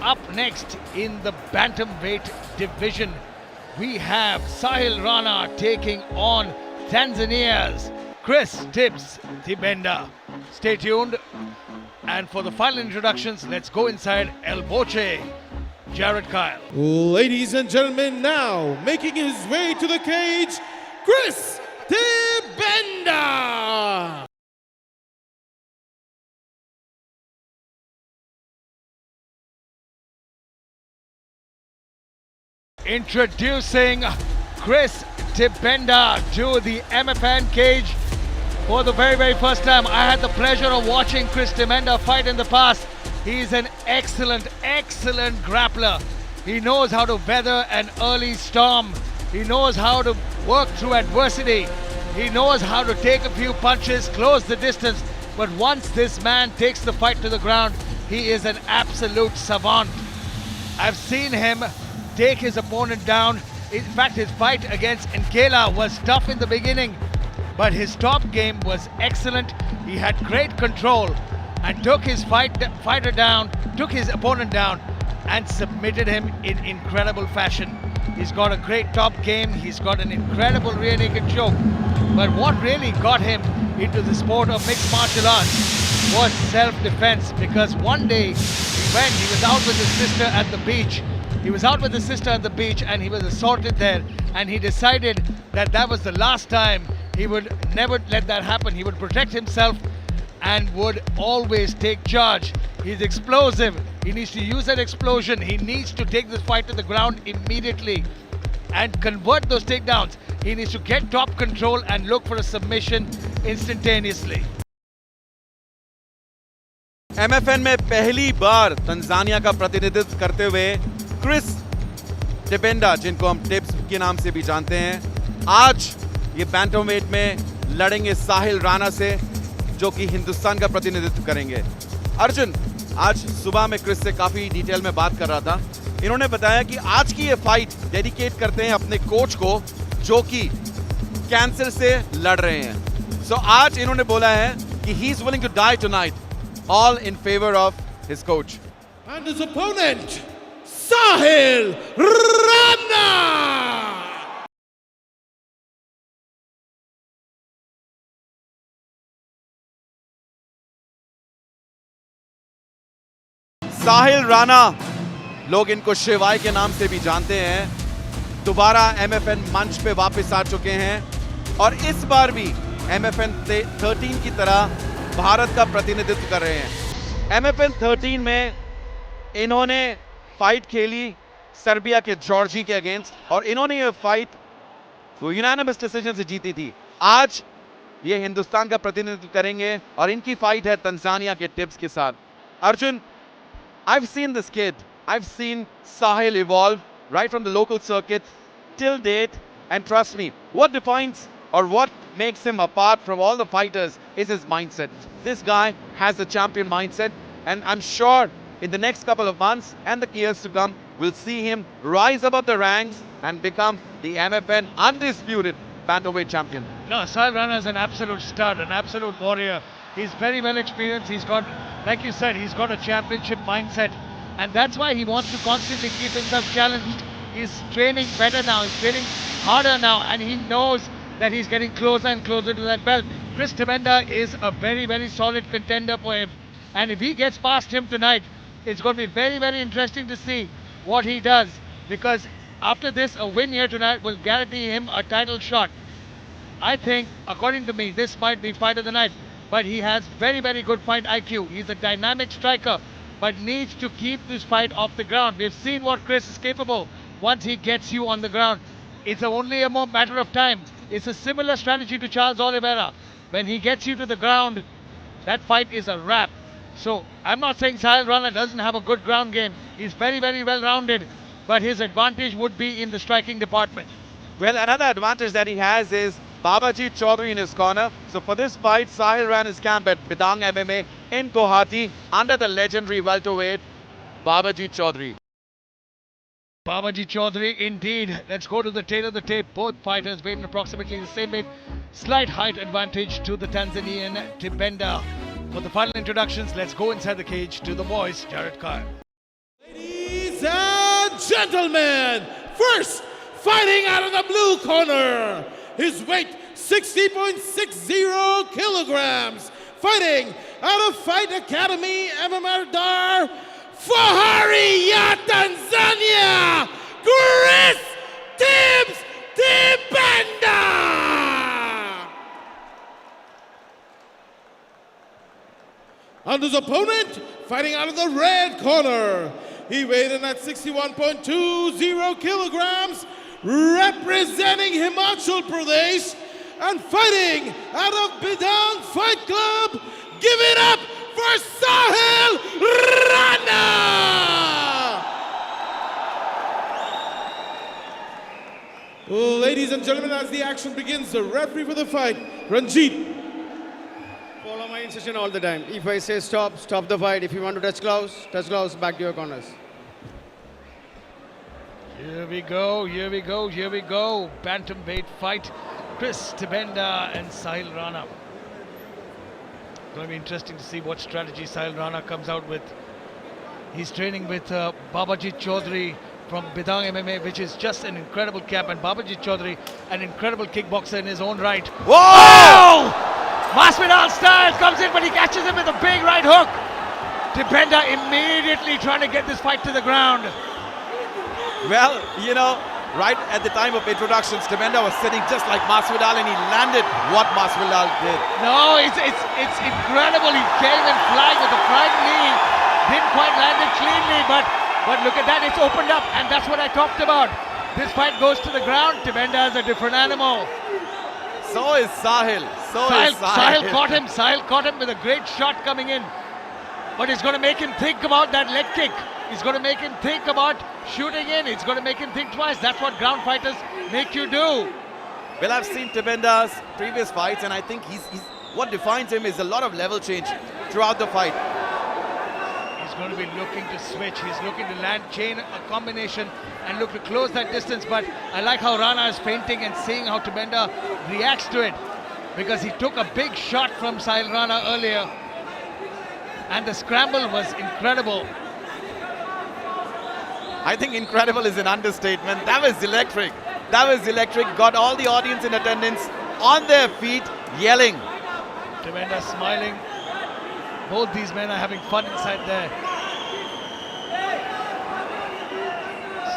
up next in the bantamweight division, we have Sahil Rana taking on Tanzania's Chris Tibbs Thibenda. Stay tuned. And for the final introductions, let's go inside El Boche. Jared Kyle. Ladies and gentlemen, now making his way to the cage, Chris Thibenda. Introducing Chris Thibenda to the MFN cage for the very first time. I had the pleasure of watching Chris Thibenda fight in the past. He's an excellent grappler. He knows how to weather an early storm. He knows how to work through adversity. He knows how to take a few punches, close the distance. But once this man takes the fight to the ground, he is an absolute savant. I've seen him take his opponent down. In fact, his fight against Nkela was tough in the beginning, but his top game was excellent. He had great control and took his took his opponent down and submitted him in incredible fashion. He's got a great top game. He's got an incredible rear naked choke. But what really got him into the sport of mixed martial arts was self-defense, because one day he was out with his sister at the beach. He was out with his sister at the beach and he was assaulted there, and he decided that that was the last time. He would never let that happen. He would protect himself and would always take charge. He's explosive. He needs to use that explosion. He needs to take this fight to the ground immediately and convert those takedowns. He needs to get top control and look for a submission instantaneously. MFN में पहली बार Tanzania का प्रतिनिधित्व करते हुए Chris थिबेंडा, जिनको हम टिब्स के नाम से भी जानते हैं, आज ये बैंटमवेट में लड़ेंगे साहिल राणा से, जो कि हिंदुस्तान का प्रतिनिधित्व करेंगे। अर्जुन, आज सुबह में क्रिस से काफी डिटेल में बात कर रहा था। इन्होंने बताया कि आज की ये फाइट डेडिकेट करते हैं अपने कोच को, जो कि कैंसर से लड़ रहे हैं। सो आज इन्होंने बोला है कि he is willing to die tonight, all in favor of his coach. And his opponent, Sahil Rana. साहिल राणा, लोग इनको शिवाय के नाम से भी जानते हैं, दोबारा MFN मंच पे वापस आ चुके हैं और इस बार भी MFN 13 की तरह भारत का प्रतिनिधित्व कर रहे हैं। MFN 13 में इन्होंने फाइट खेली सर्बिया के जॉर्जी के अगेंस्ट और इन्होंने ये फाइट यूनानिमस डिसीजन से जीती थी। आज ये हिंदुस्तान का प्रतिनिधित्व करेंगे और इनकी फाइट है तंजानिया के टिब्स के साथ। Arjun, I've seen this kid. I've seen Sahil evolve right from the local circuit till date, and trust me, what defines or what makes him apart from all the fighters is his mindset. This guy has a champion mindset, and I'm sure in the next couple of months and the years to come, we'll see him rise above the ranks and become the MFN undisputed bantamweight champion. No, Sahil Rana is an absolute stud, an absolute warrior. He's very well experienced. He's got, like you said, he's got a championship mindset, and that's why he wants to constantly keep himself challenged. He's training better now, he's training harder now, and he knows that he's getting closer and closer to that belt. Chris Thibenda is a very solid contender for him, and if he gets past him tonight, it's going to be very interesting to see what he does, because after this, a win here tonight will guarantee him a title shot. I think, according to me, this might be fight of the night, but he has very good fight IQ. He's a dynamic striker, but needs to keep this fight off the ground. We've seen what Chris is capable once he gets you on the ground. It's only a more matter of time. It's a similar strategy to Charles Oliveira. When he gets you to the ground, that fight is a wrap. So I'm not saying Sahil Rana doesn't have a good ground game. He's very well rounded, but his advantage would be in the striking department. Well, another advantage that he has is Babaji Chaudhary in his corner. So for this fight, Sahil ran his camp at Bidang MMA in Guwahati under the legendary welterweight Babaji Chaudhary. Babaji Chaudhary, indeed. Let's go to the tail of the tape. Both fighters weighed in approximately the same weight. Slight height advantage to the Tanzanian Thibenda. For the final introductions, let's go inside the cage to the boys, Jared Kyle. Ladies gentlemen, first fighting out of the blue corner, his weight 60.60 kilograms, fighting out of Fight Academy MMA Dar, Fahari ya Tanzania, Chris Tibbs Dibenda. And his opponent, fighting out of the red corner, he weighed in at 61.20 kilograms, representing Himachal Pradesh, and fighting out of Bidang Fight Club. Give it up for Sahil Rana! Ladies and gentlemen, as the action begins, the referee for the fight, Ranjit. Follow my instruction all the time. If I say stop, stop the fight. If you want to touch gloves, back to your corners. Here we go, here we go, here we go. Bantamweight fight. Chris Dibenda and Sahil Rana. Going to be interesting to see what strategy Sahil Rana comes out with. He's training with Babajit Chaudhary from Bidang MMA, which is just an incredible camp. And Babajit Chaudhary, an incredible kickboxer in his own right. Whoa! Masvidal style comes in, but he catches him with a big right hook. Dibenda immediately trying to get this fight to the ground. Well, you know, right at the time of introductions, Dibenda was sitting just like Masvidal, and he landed what Masvidal did. No, it's incredible. He came in flying with a front knee. Didn't quite land it cleanly, but look at that, it's opened up, and that's what I talked about. This fight goes to the ground. Dibenda is a different animal. So is Sahil. Sahil caught him with a great shot coming in. But it's going to make him think about that leg kick. It's going to make him think about shooting in. It's going to make him think twice. That's what ground fighters make you do. Well, I've seen Dibenda's previous fights, and I think he's what defines him is a lot of level change throughout the fight. He's going to be looking to switch. He's looking to land chain a combination and look to close that distance. But I like how Rana is feinting and seeing how Dibenda reacts to it, because he took a big shot from Sahil Rana earlier, and the scramble was incredible. I think incredible is an understatement. That was electric. That was electric. Got all the audience in attendance on their feet, yelling. Dibenda smiling. Both these men are having fun inside there.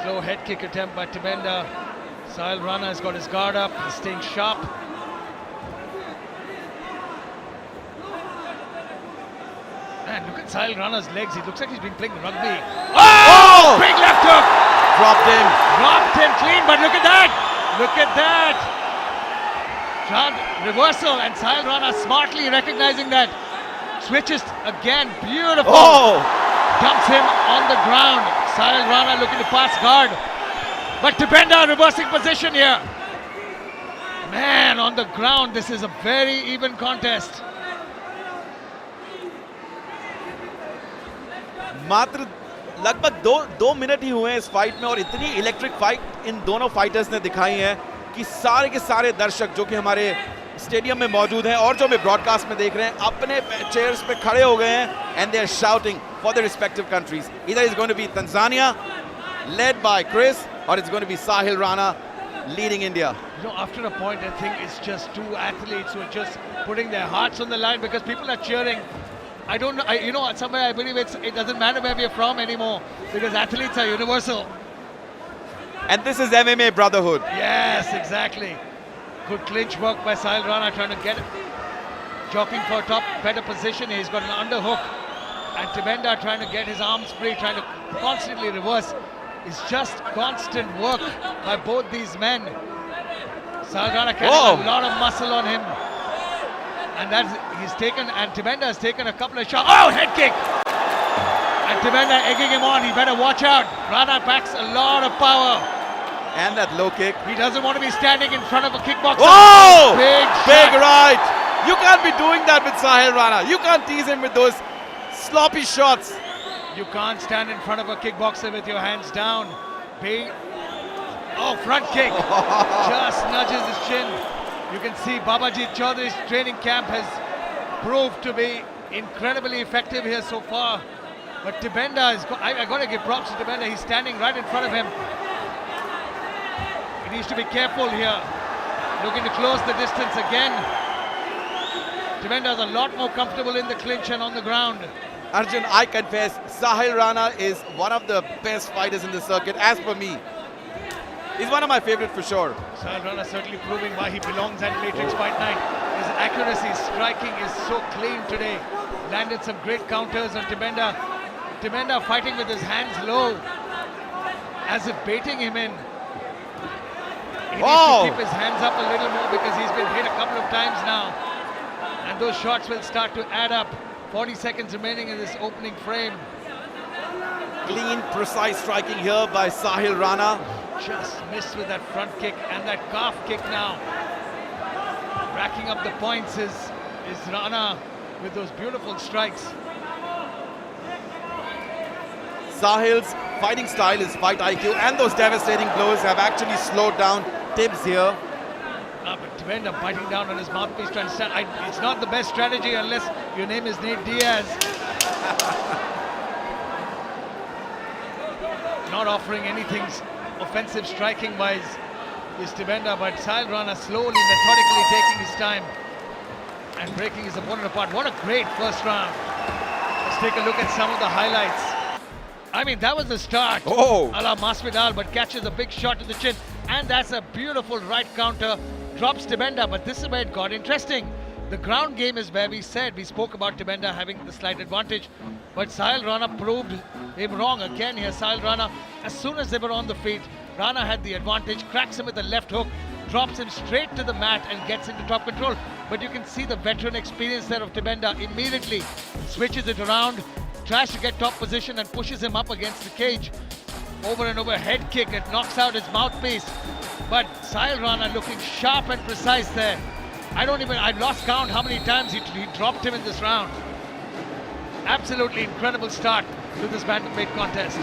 Slow head kick attempt by Dibenda. Sahil Rana has got his guard up. He's staying sharp. Man, look at Sahil Rana's legs. He looks like he's been playing rugby. Oh! Big left hook! Dropped him. Dropped him clean, but look at that! Look at that! Reversal, and Sahil Rana smartly recognizing that. Switches again, beautiful. Oh! Dumps him on the ground. Sahil Rana looking to pass guard. But Dibenda reversing position here. Man, on the ground, this is a very even contest. मात्र लगभग दो minute ही हुए हैं इस fight में, और इतनी electric fight in दोनों फाइटर्स ने दिखाई है कि सारे के सारे दर्शक जो कि हमारे स्टेडियम में मौजूद हैं और जो हमें ब्रॉडकास्ट में देख रहे हैं, अपने चेयर्स पे खड़े हो गए हैं, and they are shouting for the respective countries. Either it's going to be Tanzania led by Chris, or it's going to be Sahil Rana leading India. You know, after a point, I think it's just two athletes who are just putting their hearts on the line, because people are cheering. I don't know, you know, somewhere I believe it doesn't matter where we're from anymore, because athletes are universal. And this is MMA brotherhood. Yes, exactly. Good clinch work by Sahil Rana, trying to get jockeying for top, better position. He's got an underhook, and Dibenda trying to get his arms free, trying to constantly reverse. It's just constant work by both these men. Sahil Rana carrying a lot of muscle on him. And he's taken, and Dibenda has taken a couple of shots. Oh, head kick! And Dibenda egging him on. He better watch out. Rana packs a lot of power. And that low kick. He doesn't want to be standing in front of a kickboxer. Oh! Big right. You can't be doing that with Sahil Rana. You can't tease him with those sloppy shots. You can't stand in front of a kickboxer with your hands down. Big. Oh, front kick. Just nudges his chin. You can see Babajit Chaudhary's training camp has proved to be incredibly effective here so far. But Tibenda is, I got to give props to Tibenda. He's standing right in front of him. He needs to be careful here. Looking to close the distance again. Tibenda is a lot more comfortable in the clinch and on the ground. Arjun, I confess, Sahil Rana is one of the best fighters in the circuit, as per me. He's one of my favorite for sure. Sahil Rana certainly proving why he belongs at Matrix Fight Night. His accuracy, striking is so clean today. Landed some great counters on Tibenda. Tibenda fighting with his hands low, as if baiting him in. He needs to keep his hands up a little more because he's been hit a couple of times now. And those shots will start to add up. 40 seconds remaining in this opening frame. Clean, precise striking here by Sahil Rana. Just missed with that front kick and that calf kick now. Racking up the points is Rana with those beautiful strikes. Sahil's fighting style, his fight IQ, and those devastating blows have actually slowed down Tibbs here. But Tibenda biting down on his mouthpiece trying to stand. It's not the best strategy unless your name is Nate Diaz. Not offering anything offensive striking wise is Tibenda, but Sahil Rana slowly, methodically taking his time and breaking his opponent apart. What a great first round. Let's take a look at some of the highlights. I mean, that was the start. Oh! A la Masvidal, but catches a big shot to the chin. And that's a beautiful right counter. Drops Tibenda, but this is where it got interesting. The ground game is where we spoke about Tibenda having the slight advantage. But Sahil Rana proved him wrong again here. Sahil Rana, as soon as they were on the feet, Rana had the advantage, cracks him with a left hook, drops him straight to the mat and gets into top control. But you can see the veteran experience there of Tibenda. Immediately switches it around, tries to get top position and pushes him up against the cage. Over and over head kick, it knocks out his mouthpiece. But Sahil Rana looking sharp and precise there. I lost count how many times he dropped him in this round. Absolutely incredible start to this bantamweight contest.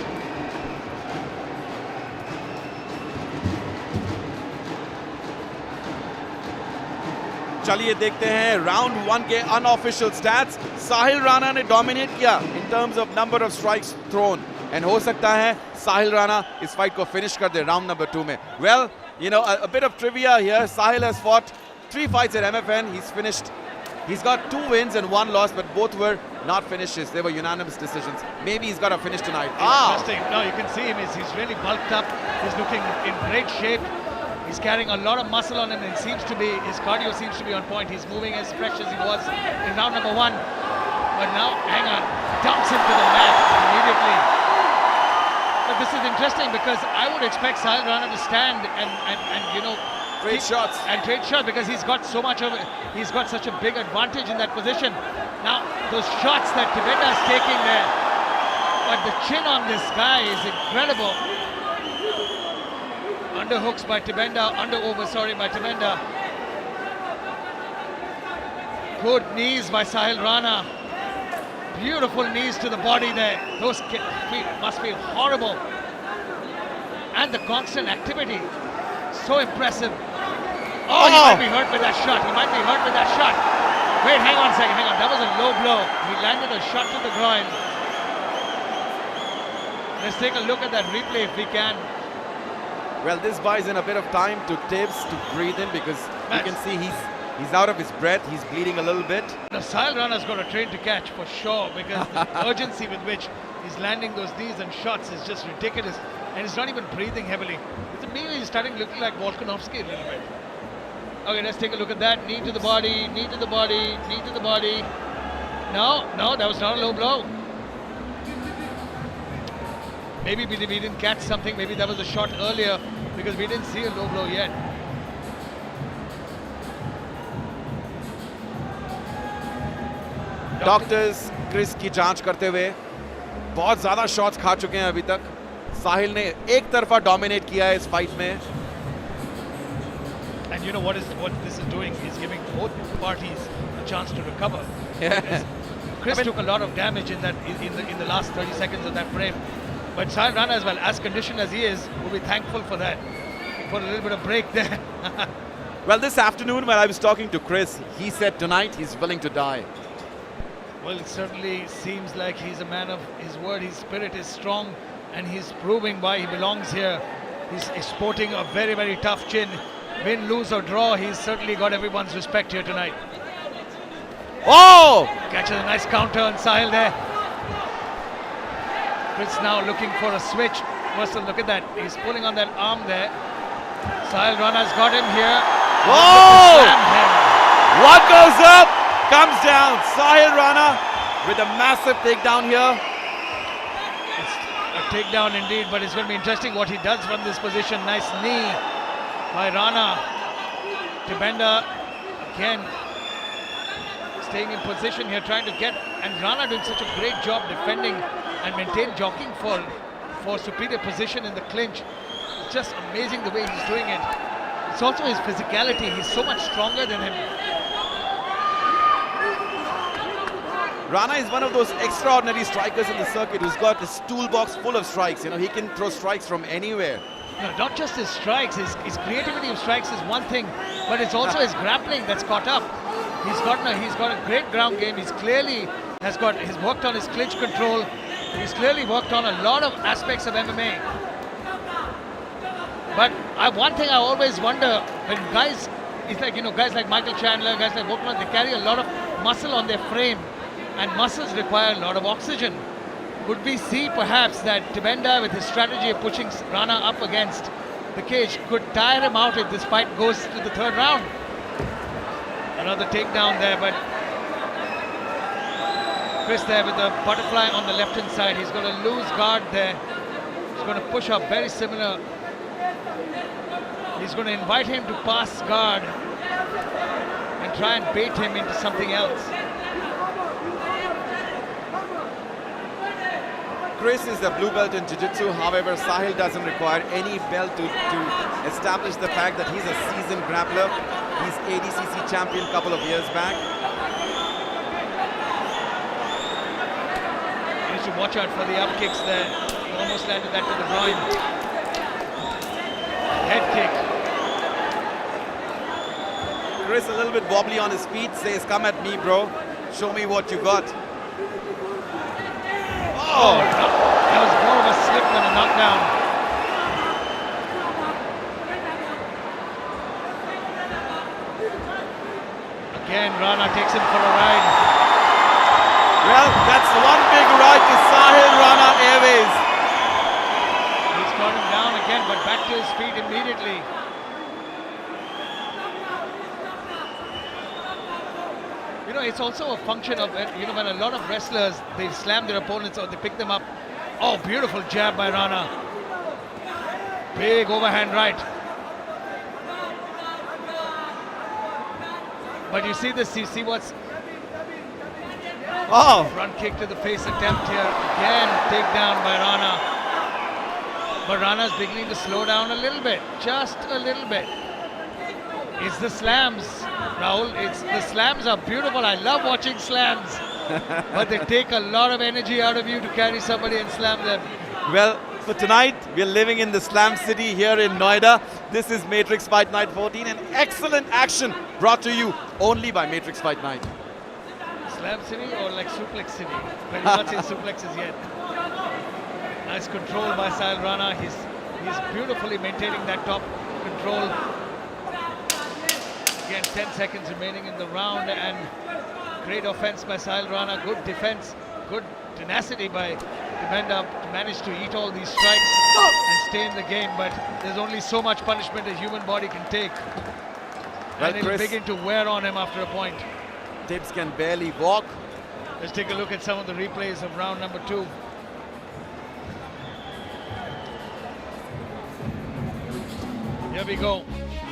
चलिए देखते हैं round 1 के unofficial stats. साहिल राणा ने dominate किया in terms of number of strikes thrown, and हो सकता है साहिल राणा इस फाइट को फिनिश कर दे राउंड नंबर 2 में. Well, you know, a bit of trivia here. Sahil has fought 3 fights at MFN. He's finished. He's got 2 wins and 1 loss, but both were not finishes. They were unanimous decisions. Maybe he's got a finish tonight. Interesting. No, you can see him. He's really bulked up. He's looking in great shape. He's carrying a lot of muscle on him, and his cardio seems to be on point. He's moving as fresh as he was in round number 1. But now, hang on, dumps him to the mat immediately. But this is interesting because I would expect Sahil Rana to stand and you know, Trade shots. And trade shots because he's got such a big advantage in that position. Now, those shots that Tibenda is taking there, but the chin on this guy is incredible. Underhooks by Tibenda, by Tibenda. Good knees by Sahil Rana. Beautiful knees to the body there. Those feet must be horrible. And the constant activity. So impressive. Oh, he might be hurt with that shot. Wait, hang on a second, That was a low blow. He landed a shot to the groin. Let's take a look at that replay if we can. Well, this buys in a bit of time to Tibbs to breathe in because you can see he's out of his breath. He's bleeding a little bit. Now, Sahil Rana's got a train to catch for sure because the urgency with which he's landing those knees and shots is just ridiculous. And he's not even breathing heavily. To me, he's starting looking like Volkanovski a little bit. Okay, let's take a look at that. Knee to the body, knee to the body, knee to the body. No, that was not a low blow. Maybe we didn't catch something. Maybe that was a shot earlier because we didn't see a low blow yet. Doctors Chris की जांच करते हुए बहुत ज्यादा shots खा चुके हैं अभी तक. साहिल ने एक तरफा डोमिनेट किया है इस फाइट में. And you know what this is doing is giving both parties a chance to recover. Yeah. Chris took a lot of damage in the last 30 seconds of that frame. But Sahil Rana as well, as conditioned as he is, will be thankful for that. For a little bit of break there. Well, this afternoon when I was talking to Chris, he said tonight he's willing to die. Well, it certainly seems like he's a man of his word. His spirit is strong, and he's proving why he belongs here. He's sporting a very, very tough chin. Win, lose or draw, he's certainly got everyone's respect here tonight. Oh! Catches a nice counter on Sahil there. Chris now looking for a switch. Mercer, look at that. He's pulling on that arm there. Sahil Rana's got him here. Whoa! Slammed him. What goes up comes down. Sahil Rana with a massive takedown here. It's a takedown indeed, but it's going to be interesting what he does from this position. Nice knee by Rana. Tibenda again staying in position here, trying to get, and Rana doing such a great job defending and jockeying for superior position in the clinch. It's just amazing the way he's doing it. It's also his physicality. He's so much stronger than him. Rana is one of those extraordinary strikers in the circuit who's got this toolbox full of strikes. You know, he can throw strikes from anywhere. No, not just his strikes, his creativity of strikes is one thing, but it's also his grappling that's caught up. He's got a great ground game. He's worked on his clinch control. He's clearly worked on a lot of aspects of MMA. But one thing I always wonder, when guys, it's like, guys like Michael Chandler, guys like Volkmann, they carry a lot of muscle on their frame, and muscles require a lot of oxygen. Could we see perhaps that Tibenda, with his strategy of pushing Rana up against the cage, could tire him out if this fight goes to the third round? Another takedown there, but Chris there with the butterfly on the left hand side. He's going to lose guard there. He's going to push up very similar. He's going to invite him to pass guard and try and bait him into something else. Chris is a blue belt in Jiu-Jitsu. However, Sahil doesn't require any belt to establish the fact that he's a seasoned grappler. He's ADCC champion a couple of years back. You should watch out for the up kicks there. He almost landed that to the groin. Head kick. Chris a little bit wobbly on his feet, says, "Come at me, bro. Show me what you got." Oh, that was more of a slip than a knockdown. Again, Rana takes him for a ride. Well, that's one big ride to Sahil Rana Airways. He's got him down again, but back to his feet immediately. It's also a function of, when a lot of wrestlers, they slam their opponents or they pick them up. Oh, beautiful jab by Rana. Big overhand right. But you see this, you see what's... Oh, Front kick to the face attempt here. Again, takedown by Rana. But Rana's beginning to slow down a little bit. Just a little bit. It's the slams, Rahul. The slams are beautiful. I love watching slams. But they take a lot of energy out of you to carry somebody and slam them. well, for tonight, we're living in the Slam City here in Noida. This is Matrix Fight Night 14, and excellent action brought to you only by Matrix Fight Night. Slam City or like Suplex City? But you're not saying suplexes yet. Nice control by Sahil Rana. He's beautifully maintaining that top control. Again, 10 seconds remaining in the round, and great offense by Sahil Rana. Good defense, good tenacity by Tibenda to manage to eat all these strikes and stay in the game. But there's only so much punishment a human body can take. Well, And it'll Chris, begin to wear on him after a point. Tibbs can barely walk. Let's take a look at some of the replays of round number 2. Here we go.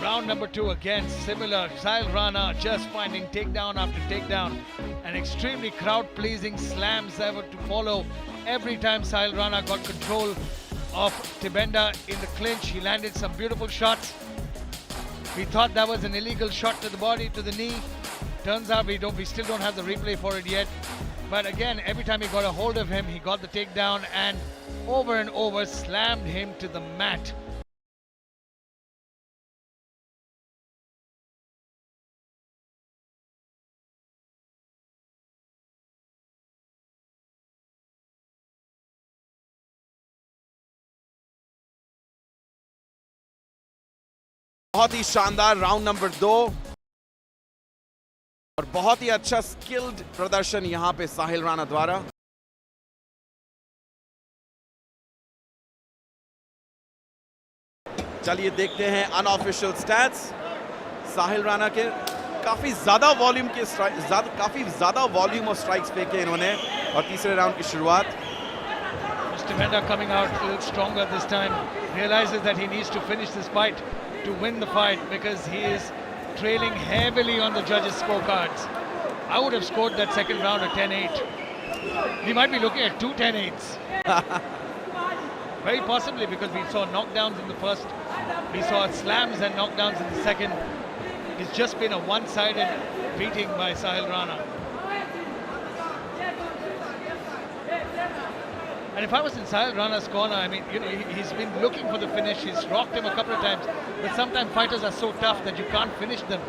Round number 2 again, similar. Sahil Rana just finding takedown after takedown. An extremely crowd-pleasing slams ever to follow. Every time Sahil Rana got control of Tibenda in the clinch, he landed some beautiful shots. We thought that was an illegal shot to the body, to the knee. Turns out we still don't have the replay for it yet. But again, every time he got a hold of him, he got the takedown and over slammed him to the mat. बहुत ही शानदार round number 2 और बहुत ही अच्छा skilled प्रदर्शन यहां पे साहिल राणा द्वारा। चलिए देखते हैं अनऑफिशियल स्टैट्स। साहिल राणा के काफी ज्यादा वॉल्यूम के काफी ज्यादा वॉल्यूम ऑफ स्ट्राइक्स फेंके इन्होंने और तीसरे राउंड की शुरुआत। Defender coming out a little stronger this time, realizes that he needs to finish this fight to win the fight because he is trailing heavily on the judges' scorecards. I would have scored that second round at 10-8. We might be looking at 2 10-8s. Very possibly, because we saw knockdowns in the first, we saw slams and knockdowns in the second. It's just been a one-sided beating by Sahil Rana. And if I was in Sahil Rana's corner, I mean, you know, he's been looking for the finish. He's rocked him a couple of times, but sometimes fighters are so tough that you can't finish them.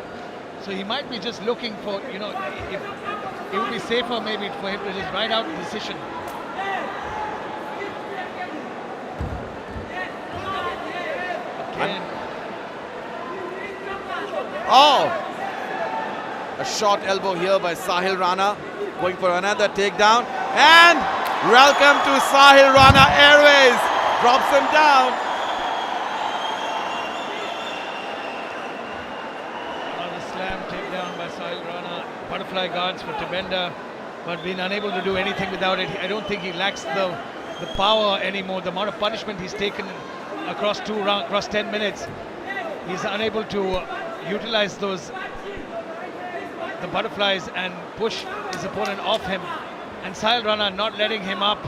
So he might be just looking for, you know, if it would be safer maybe for him to just ride out the decision. Again. Oh! A short elbow here by Sahil Rana, going for another takedown, and welcome to Sahil Rana Airways. Drops him down. Another slam takedown by Sahil Rana. Butterfly guards for Tibenda, but been unable to do anything without it. I don't think he lacks the power anymore. The amount of punishment he's taken across 2 rounds, across 10 minutes, he's unable to utilize the butterflies and push his opponent off him. And Sahil Rana not letting him up,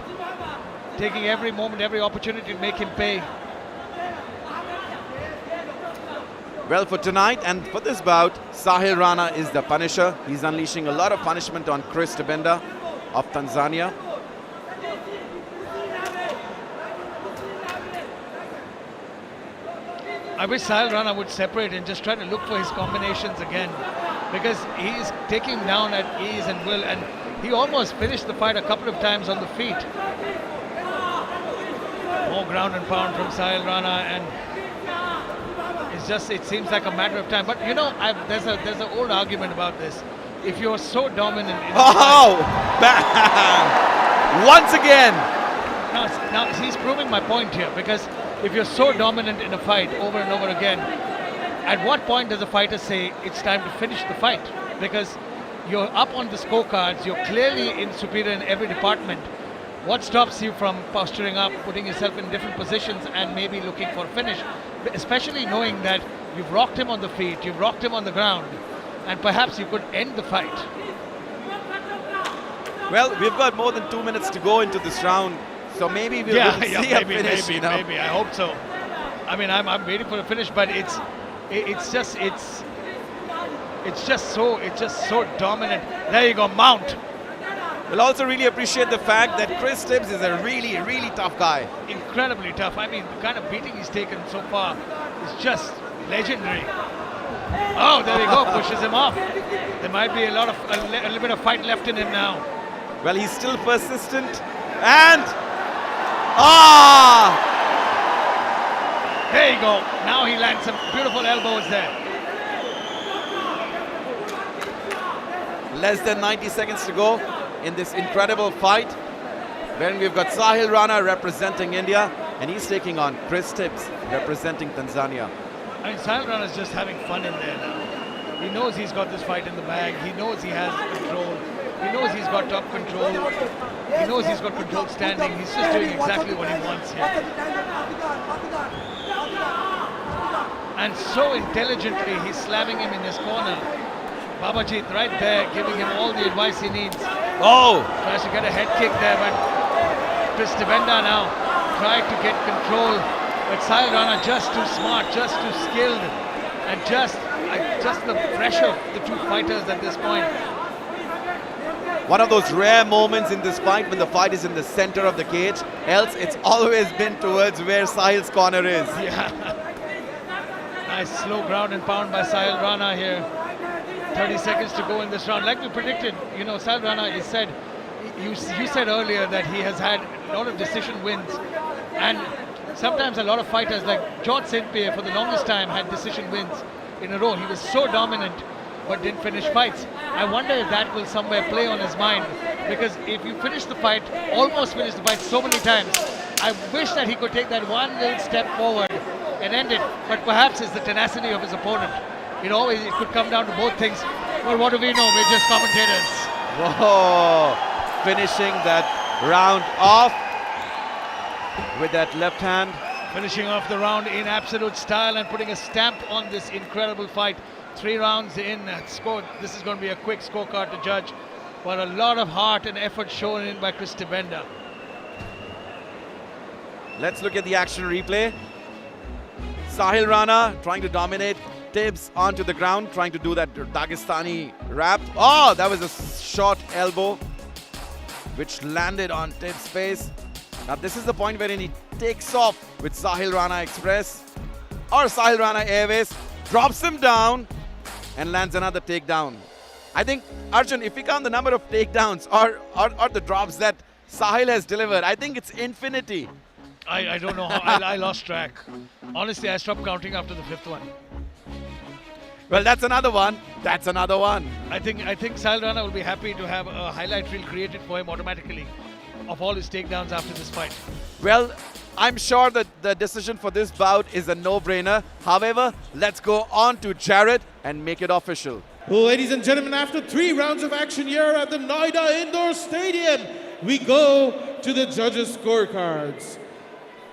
taking every moment, every opportunity to make him pay. Well, for tonight and for this bout, Sahil Rana is the punisher. He's unleashing a lot of punishment on Chris Tibenda of Tanzania. I wish Sahil Rana would separate and just try to look for his combinations again, because he is taking him down at ease and will, and he almost finished the fight a couple of times on the feet. More ground and pound from Sahil Rana, and it seems like a matter of time. But you know, there's an old argument about this. If you're so dominant in bam! Once again! Now he's proving my point here, because if you're so dominant in a fight over and over again, at what point does a fighter say it's time to finish the fight? Because you're up on the scorecards, you're clearly superior in every department. What stops you from posturing up, putting yourself in different positions and maybe looking for a finish? Especially knowing that you've rocked him on the feet, you've rocked him on the ground, and perhaps you could end the fight. Well, we've got more than 2 minutes to go into this round, so maybe we'll see a finish. Maybe. I hope so. I mean, I'm waiting for a finish, but it's just so dominant. There you go, mount. We'll also really appreciate the fact that Chris Tibbs is a really, really tough guy. Incredibly tough. I mean, the kind of beating he's taken so far is just legendary. Oh, there you go, pushes him off. There might be a little bit of fight left in him now. Well, he's still persistent, and there you go. Now he lands some beautiful elbows there. Less than 90 seconds to go in this incredible fight, when we've got Sahil Rana representing India, and he's taking on Chris Tibbs representing Tanzania. I mean, Sahil Rana is just having fun in there now. He knows he's got this fight in the bag. He knows he has control. He knows he's got top control. He knows he's got controlled standing. He's just doing exactly what he wants here. And so intelligently, he's slamming him in his corner. Babajit right there, giving him all the advice he needs. Tries to get a head kick there, but Chris Tibenda now tried to get control. But Sahil Rana just too smart, just too skilled, and just the pressure of the two fighters at this point. One of those rare moments in this fight when the fight is in the center of the cage. Else, it's always been towards where Sahil's corner is. Yeah. Nice slow ground and pound by Sahil Rana here. 30 seconds to go in this round. Like we predicted, you know, Sahil Rana, you said earlier that he has had a lot of decision wins. And sometimes a lot of fighters like George St. Pierre for the longest time had decision wins in a row. He was so dominant but didn't finish fights. I wonder if that will somewhere play on his mind, because if you finish the fight, almost finish the fight so many times, I wish that he could take that one little step forward and end it, but perhaps it's the tenacity of his opponent. It could come down to both things. Well, what do we know? We're just commentators. Whoa! Finishing that round off with that left hand. Finishing off the round in absolute style and putting a stamp on this incredible fight. 3 rounds in, this is going to be a quick scorecard to judge, but a lot of heart and effort shown in by Chris Tibenda. Let's look at the action replay. Sahil Rana trying to dominate Tibbs onto the ground, trying to do that Dagestani wrap. Oh, that was a short elbow which landed on Tibbs' face. Now this is the point wherein he takes off with Sahil Rana Express or Sahil Rana Airways, drops him down and lands another takedown. I think, Arjun, if we count the number of takedowns or the drops that Sahil has delivered, I think it's infinity. I don't know how, I lost track. Honestly, I stopped counting after the 5th one. Well, that's another one. That's another one. I think Sahil Rana will be happy to have a highlight reel created for him automatically of all his takedowns after this fight. Well, I'm sure that the decision for this bout is a no-brainer. However, let's go on to Jared and make it official. Ladies and gentlemen, after 3 rounds of action here at the Noida Indoor Stadium, we go to the judges' scorecards.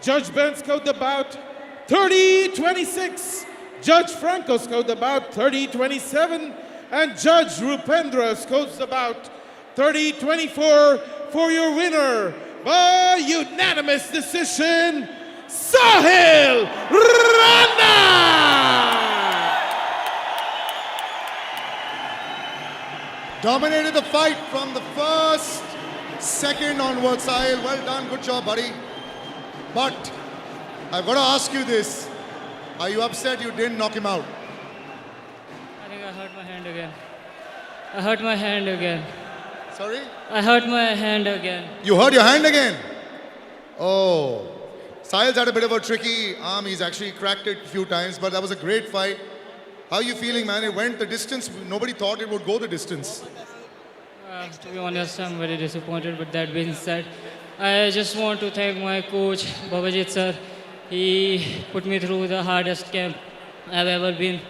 Judge Ben scored the bout 30-26. Judge Franco scored the bout 30-27. And Judge Rupendra scores the bout 30-24 for your winner by unanimous decision, Sahil Rana! Dominated the fight from the first second onwards, Sahil. Well done, good job, buddy. But I've got to ask you this. Are you upset you didn't knock him out? I think I hurt my hand again. I hurt my hand again. Sorry? I hurt my hand again. You hurt your hand again? Oh. Sahil's had a bit of a tricky arm. He's actually cracked it a few times, but that was a great fight. How are you feeling, man? It went the distance. Nobody thought it would go the distance. To be honest, I'm very disappointed. But that being said, I just want to thank my coach, Babajit sir. He put me through the hardest camp I've ever been.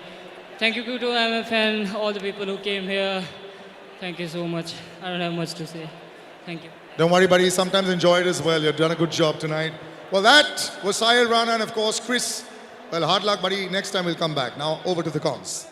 Thank you to MFN, all the people who came here. Thank you so much. I don't have much to say. Thank you. Don't worry, buddy. Sometimes enjoy it as well. You've done a good job tonight. Well, that was Sahil Rana and, of course, Chris. Well, hard luck, buddy. Next time we'll come back. Now, over to the comms.